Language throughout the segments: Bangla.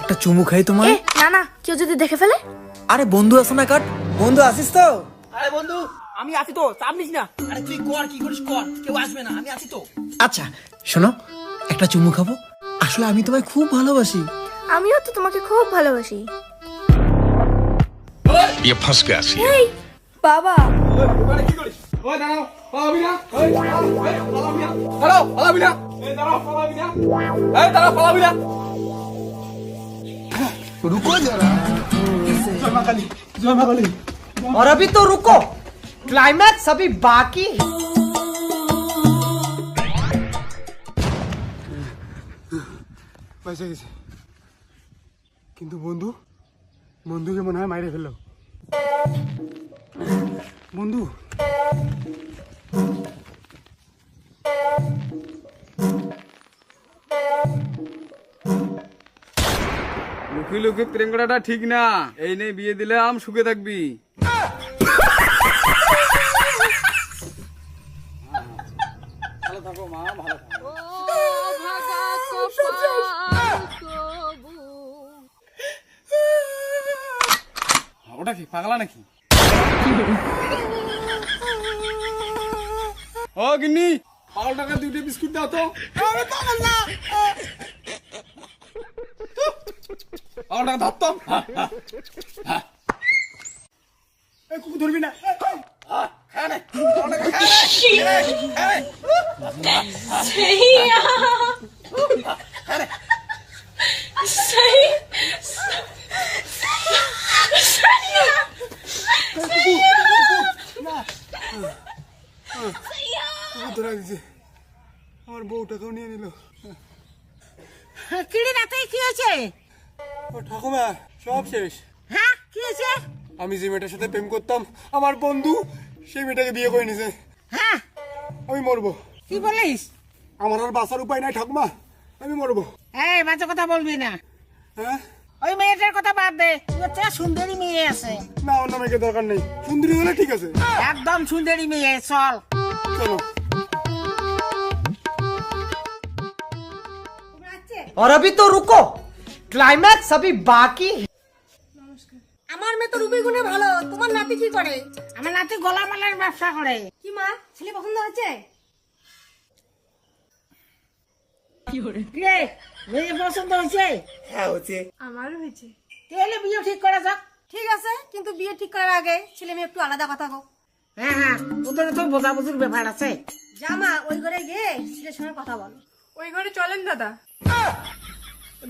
একটা চুমু খাই তোমার। না না, কেউ যদি দেখে ফেলে। আরে বন্ধু আছো না কাট, বন্ধু আসিস তো? আরে বন্ধু আমি আছি তো, চাপ নিস না। আরে তুই কর, কি করিস কর, কেউ আসবে না, আমি আছি তো। আচ্ছা শোনো, একটা চুমু খাবো? আসলে আমি তোমায় খুব ভালোবাসি। আমিও তো তোমাকে খুব ভালোবাসি। ये फंस गया सी। এই বাবা, ওখানে কি করিস? ওই দাঁড়াও, পালাবি না। ওই দাঁড়াও, পালাবি না। দাঁড়াও, পালাবি না। এই দাঁড়াও, পালাবি না। এই দাঁড়াও, পালাবি না। रुको जरा। জয় মা কালী, জয় মা কালী। और अभी तो रुको, क्लाइमैक्स अभी बाकी। পয়সা গেছে, কিন্তু বন্ধুকে মনে হয় মাইরে ফেললো। বন্ধু লুকি লুকি প্রেম করাটা ঠিক না। এই নে বিয়ে দিলাম, সুখে থাকবি। ভালো থাকো মা, ভালো থাকো। ওটা কি পাগলা নাকি? ও গিন্নি, পাগল টাকা 2টা বিস্কুট দাও তো। পাগল টাকা ধর তো। কুকুর ধরবি না। ধরা দিছে, আমার বউটাকেও নিয়ে নিল। কিরে রাতে কি হয়েছে? ও ঠাকুমা, সব শেষ। হ্যাঁ কি হয়েছে? আমি যে মেয়েটার সাথে প্রেম করতাম, আমার বন্ধু সেই মেয়েটাকে বিয়ে করে নিছে। হ্যাঁ আমি মরবো। কি বলিস? আমার আর বাঁচার উপায় নাই ঠাকুমা, আমি মরবো। এই বাজে কথা বলবি না। হ্যাঁ ওই মেয়েটার কথা বাদ দে, তোর তো সুন্দরী মেয়ে আছে। না, অন্য মেয়েকে দরকার নেই, সুন্দরী হলে ঠিক আছে। একদম সুন্দরী মেয়ে, চল। চলো। और अभी तो रुको, क्लाइमैक्स अभी बाकी। আমার মেয়ে তো রূপে গুণে ভালো, তোমার নাতি কি করে? আমার নাতি গলা মালার ব্যবসা করে। কি মা, ছেলে পছন্দ হয়েছে? কিরে মেয়ে পছন্দ হয়েছে? হ্যাঁ হচ্ছে। আমারও হয়েছে। তাহলে বিয়ে ঠিক করা যাক। ঠিক আছে, কিন্তু বিয়ে ঠিক করার আগে ছেলে মেয়ে একটু আলাদা কথা হোক। হ্যাঁ হ্যাঁ, ওদের তো বোঝাবুঝির ব্যাপার আছে। জামা ওই ঘরে গিয়ে ছেলের সঙ্গে কথা বল। ওই ঘরে চলেন দাদা।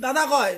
দাদা কয়